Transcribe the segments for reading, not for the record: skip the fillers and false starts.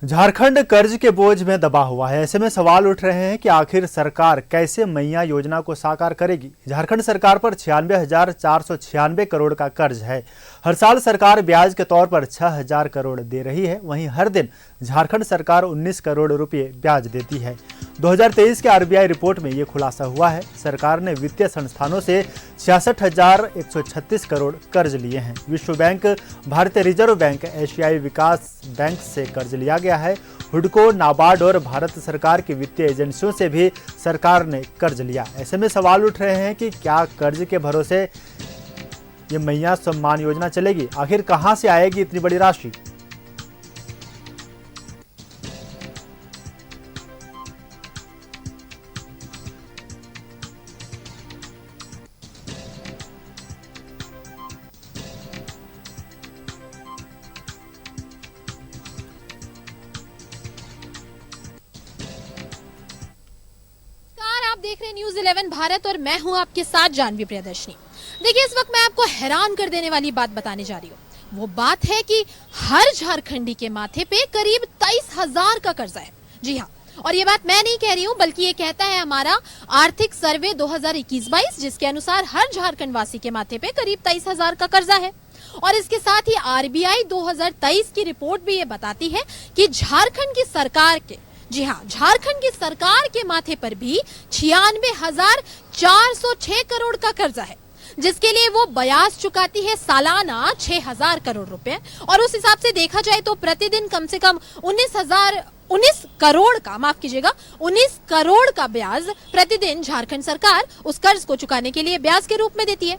झारखंड कर्ज के बोझ में दबा हुआ है। ऐसे में सवाल उठ रहे हैं कि आखिर सरकार कैसे मैया योजना को साकार करेगी। झारखंड सरकार पर 96,496 करोड़ का कर्ज है। हर साल सरकार ब्याज के तौर पर 6,000 करोड़ दे रही है। वहीं हर दिन झारखंड सरकार 19 करोड़ रुपए ब्याज देती है। 2023 के आरबीआई रिपोर्ट में ये खुलासा हुआ है। सरकार ने वित्तीय संस्थानों से 66,136 करोड़ कर्ज लिए हैं। विश्व बैंक, भारतीय रिजर्व बैंक, एशियाई विकास बैंक से कर्ज लिया गया है। हुडको, नाबार्ड और भारत सरकार की वित्तीय एजेंसियों से भी सरकार ने कर्ज लिया। ऐसे में सवाल उठ रहे हैं कि क्या कर्ज के भरोसे ये मैया सम्मान योजना चलेगी? आखिर कहां से आएगी इतनी बड़ी राशि? आप देख रहे हैं न्यूज़ 11 भारत और मैं हूं आपके साथ जानवी प्रियदर्शनी। देखिए, इस वक्त मैं आपको हैरान कर देने वाली बात बताने जा रही हूं। वो बात है कि हर झारखंडी के माथे पे करीब 23,000 का कर्जा है। जी हाँ, और ये बात मैं नहीं कह रही हूं, बल्कि ये कहता है हमारा आर्थिक सर्वे 2021-22, जिसके अनुसार हर झारखंड वासी के माथे पे करीब 23,000 का कर्जा है। और इसके साथ ही आरबीआई 2023 की रिपोर्ट भी ये बताती है कि झारखंड की सरकार के, जी हाँ, झारखंड की सरकार के माथे पर भी 96,406 करोड़ का कर्जा है, जिसके लिए वो ब्याज चुकाती है सालाना 6,000 करोड़ रुपए। और उस हिसाब से देखा जाए तो प्रतिदिन कम से कम 19 करोड़ का, माफ कीजिएगा, 19 करोड़ का ब्याज प्रतिदिन झारखंड सरकार उस कर्ज को चुकाने के लिए ब्याज के रूप में देती है।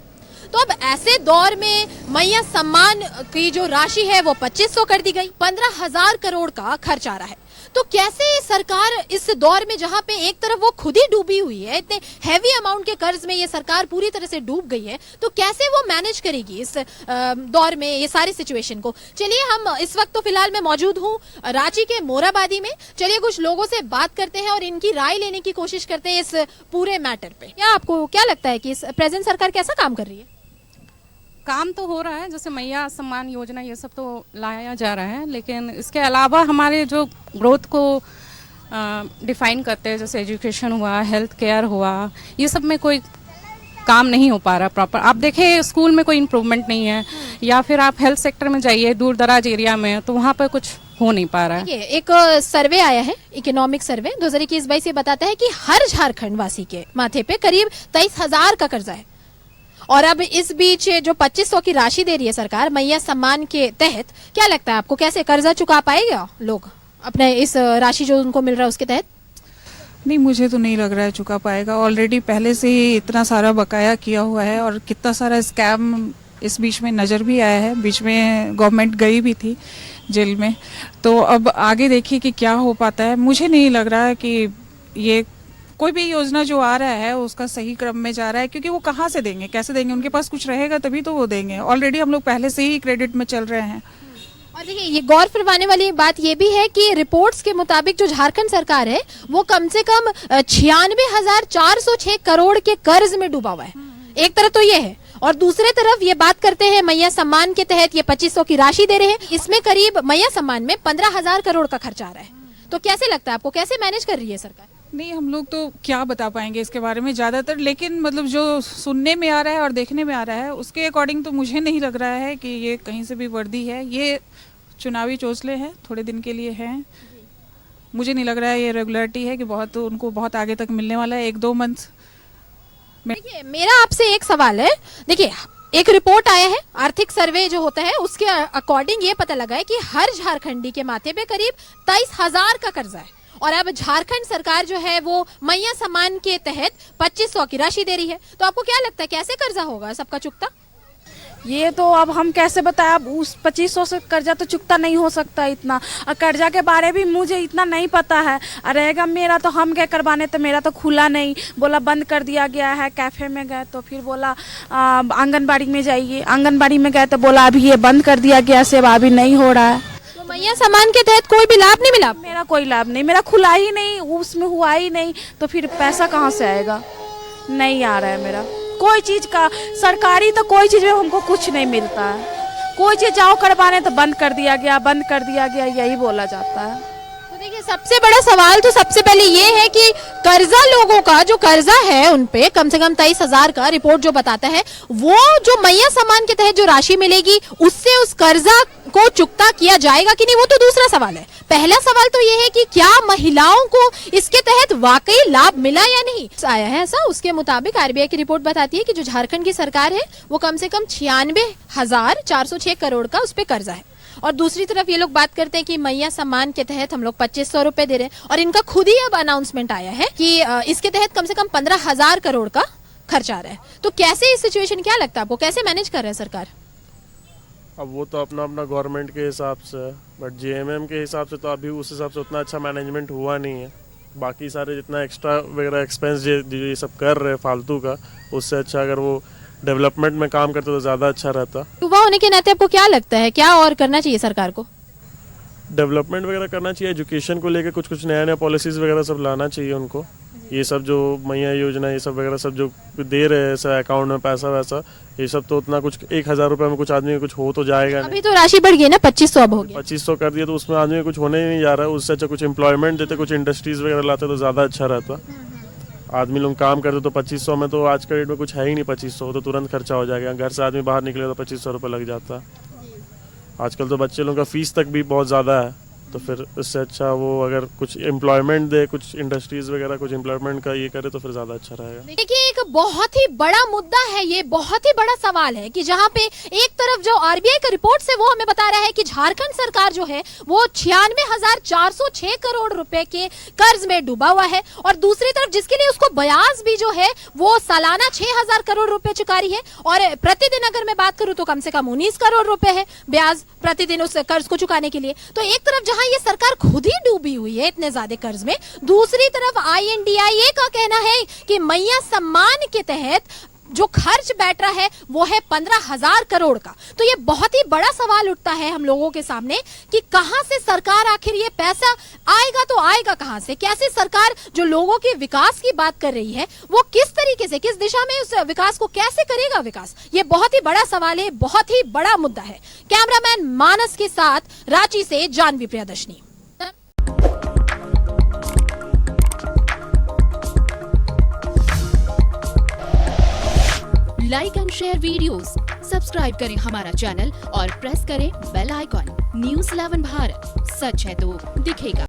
तो अब ऐसे दौर में मैया सम्मान की जो राशि है वो 2500 कर दी गई। 15,000 करोड़ का खर्च आ रहा है। तो कैसे सरकार इस दौर में, जहां पे एक तरफ वो खुद ही डूबी हुई है, इतने हैवी अमाउंट के कर्ज में ये सरकार पूरी तरह से डूब गई है, तो कैसे वो मैनेज करेगी इस दौर में ये सारी सिचुएशन को? चलिए, हम इस वक्त तो फिलहाल मैं मौजूद हूँ रांची के मोराबादी में। चलिए कुछ लोगों से बात करते हैं और इनकी राय लेने की कोशिश करते हैं इस पूरे मैटर पे। या आपको क्या लगता है कि इस प्रेजेंट सरकार कैसा काम कर रही है? काम तो हो रहा है, जैसे मैया सम्मान योजना ये सब तो लाया जा रहा है, लेकिन इसके अलावा हमारे जो ग्रोथ को डिफाइन करते हैं, जैसे एजुकेशन हुआ, हेल्थ केयर हुआ, ये सब में कोई काम नहीं हो पा रहा प्रॉपर। आप देखें, स्कूल में कोई इम्प्रूवमेंट नहीं है, या फिर आप हेल्थ सेक्टर में जाइए दूर दराज एरिया में, तो वहाँ पर कुछ हो नहीं पा रहा है। एक सर्वे आया है, इकोनॉमिक सर्वे 2021-22 ये बताता है कि हर झारखंड वासी के माथे पे करीब 23,000 का कर्जा है। और अब इस बीच जो 2500 की राशि दे रही है सरकार मैया सम्मान के तहत, क्या लगता है आपको कैसे कर्जा चुका पाएगा लोग अपने इस राशि जो उनको मिल रहा है उसके तहत? नहीं, मुझे तो नहीं लग रहा है चुका पाएगा। ऑलरेडी पहले से ही इतना सारा बकाया किया हुआ है और कितना सारा स्कैम इस बीच में नज़र भी आया है। बीच में गवर्नमेंट गई भी थी जेल में, तो अब आगे देखिए कि क्या हो पाता है। मुझे नहीं लग रहा है कि ये कोई भी योजना जो आ रहा है उसका सही क्रम में जा रहा है, क्योंकि वो कहाँ से देंगे, कैसे देंगे? उनके पास कुछ रहेगा तभी तो वो देंगे। ऑलरेडी हम लोग पहले से ही क्रेडिट में चल रहे हैं। और देखिए, ये गौर फरमाने वाली बात ये भी है कि रिपोर्ट्स के मुताबिक जो झारखंड सरकार है वो कम से कम 96,406 करोड़ के कर्ज में डूबा हुआ है। एक तरफ तो ये है, और दूसरे तरफ ये बात करते हैं मैया सम्मान के तहत ये 2500 की राशि दे रहे हैं। इसमें करीब मैया सम्मान में 15,000 करोड़ का खर्च आ रहा है। तो कैसे लगता है आपको, कैसे मैनेज कर रही है सरकार? नहीं, हम लोग तो क्या बता पाएंगे इसके बारे में ज़्यादातर, लेकिन मतलब जो सुनने में आ रहा है और देखने में आ रहा है उसके अकॉर्डिंग तो मुझे नहीं लग रहा है कि ये कहीं से भी वर्दी है। ये चुनावी चोचले हैं, थोड़े दिन के लिए हैं। मुझे नहीं लग रहा है ये रेगुलरिटी है कि बहुत उनको बहुत आगे तक मिलने वाला है, 1-2 मंथ में। देखिए, मेरा आपसे एक सवाल है। देखिए, एक रिपोर्ट आया है, आर्थिक सर्वे जो होता है उसके अकॉर्डिंग ये पता लगा है कि हर झारखंडी के माथे पे करीब 23,000 का कर्जा है। और अब झारखंड सरकार जो है वो मैया सम्मान के तहत 2500 की राशि दे रही है। तो आपको क्या लगता है कैसे कर्जा होगा सबका चुकता? ये तो अब हम कैसे बताएं, अब उस 2500 से कर्जा तो चुकता नहीं हो सकता इतना। और कर्जा के बारे भी मुझे इतना नहीं पता है। रहेगा मेरा तो हम क्या करवाने, तो मेरा तो खुला नहीं, बोला बंद कर दिया गया है। कैफे में गए तो फिर बोला आंगनबाड़ी में जाइए, आंगनबाड़ी में गए तो बोला अभी ये बंद कर दिया गया, सेवा अभी नहीं हो रहा है। तो मैया सम्मान के तहत कोई भी लाभ नहीं मिला? मेरा कोई लाभ नहीं, मेरा खुला ही नहीं, उसमें हुआ ही नहीं, तो फिर पैसा कहाँ से आएगा? नहीं आ रहा है मेरा कोई चीज़ का। सरकारी तो कोई चीज़ में हमको कुछ नहीं मिलता है। कोई चीज जाओ करवाने तो बंद कर दिया गया, बंद कर दिया गया, यही बोला जाता है। तो देखिए, सबसे बड़ा सवाल तो सबसे पहले ये है कि कर्जा, लोगों का जो कर्जा है उन पे कम से कम 23,000 का रिपोर्ट जो बताता है, वो जो मैया सम्मान के तहत जो राशि मिलेगी उससे उस कर्जा को चुकता किया जाएगा कि नहीं, वो तो दूसरा सवाल है। पहला सवाल तो ये है कि क्या महिलाओं को इसके तहत वाकई लाभ मिला या नहीं आया है ऐसा। उसके मुताबिक आरबीआई की रिपोर्ट बताती है कि जो झारखंड की सरकार है वो कम से कम 96,406 करोड़ का उस पे कर्जा है। और दूसरी तरफ ये लोग बात करते हैं कि मैया सम्मान के तहत हम लोग 2500 रुपए दे रहे हैं, और इनका खुद ही अब अनाउंसमेंट आया है कि इसके तहत कम से कम 15,000 करोड़ का खर्च आ रहा है। तो कैसे इस सिचुएशन, क्या लगता है आपको, कैसे मैनेज कर रहा है सरकार? अब वो तो अपना अपना गवर्नमेंट के हिसाब से है, बट जेएमएम के हिसाब से तो अभी उस हिसाब से उतना अच्छा मैनेजमेंट हुआ नहीं है। बाकी सारे जितना एक्स्ट्रा वगैरह एक्सपेंस ये सब कर रहे हैं फालतू का, उससे अच्छा अगर वो डेवलपमेंट में काम करते तो ज़्यादा अच्छा रहता। युवा होने के नाते आपको क्या लगता है, क्या और करना चाहिए सरकार को? डेवलपमेंट वगैरह करना चाहिए, एजुकेशन को लेकर कुछ कुछ नया नया पॉलिसीज़ वगैरह सब लाना चाहिए उनको। ये सब जो मैया योजना ये सब वगैरह सब जो दे रहे हैं ऐसा अकाउंट में पैसा वैसा, ये सब तो उतना कुछ 1,000 रुपये में कुछ आदमी कुछ हो तो जाएगा नहीं। अभी तो राशि बढ़ गई ना, 2500 अब हो गया। 2500 कर दिया तो उसमें आदमी कुछ होने ही नहीं जा रहा है। उससे अच्छा कुछ एम्प्लॉयमेंट देते, कुछ इंडस्ट्रीज वगैरह लाते तो ज़्यादा अच्छा रहता। आदमी लोग काम करते तो 2500 में तो आज के डेट में कुछ है ही नहीं। 2500 तो तुरंत खर्चा हो जाएगा। घर से आदमी बाहर निकले तो 2500 रुपये लग जाता। आजकल तो बच्चे लोगों का फीस तक भी बहुत ज़्यादा है, तो फिर इससे अच्छा वो अगर कुछ एम्प्लॉयमेंट दे, कुछ इंडस्ट्रीज वगैरह कुछ एम्प्लॉयमेंट का ये करे तो फिर ज़्यादा अच्छा रहेगा। देखिए, एक बहुत ही बड़ा मुद्दा है, ये बहुत ही बड़ा सवाल है कि जहां पे एक तरफ जो आरबीआई का रिपोर्ट से वो हमें बता रहा है कि झारखंड सरकार जो है वो 96,406 करोड़ रुपए के कर्ज में डूबा हुआ है, और दूसरी तरफ जिसके लिए उसको ब्याज भी जो है वो सालाना 6,000 करोड़ रुपए चुका रही है, और प्रतिदिन अगर मैं बात करूं तो कम से कम 19 करोड़ रुपए है ब्याज प्रतिदिन उस कर्ज को चुकाने के लिए। तो एक तरफ जहां ये सरकार खुद ही डूबी हुई है इतने ज्यादा कर्ज में, दूसरी तरफ INDIA का कहना है कि मैया सम्मान के तहत जो खर्च बैठ रहा है वो है 15,000 करोड़ का। तो ये बहुत ही बड़ा सवाल उठता है हम लोगों के सामने कि कहां से सरकार, आखिर ये पैसा आएगा तो आएगा कहां से? कैसे सरकार जो लोगों के विकास की बात कर रही है वो किस तरीके से, किस दिशा में उस विकास को कैसे करेगा विकास? ये बहुत ही बड़ा सवाल है, बहुत ही बड़ा मुद्दा है। कैमरामैन मानस के साथ रांची से Janvi Priyadarshini. Like and share videos, subscribe करें हमारा चैनल और प्रेस करें बेल आइकॉन। न्यूज़ 11 भारत, सच है तो दिखेगा।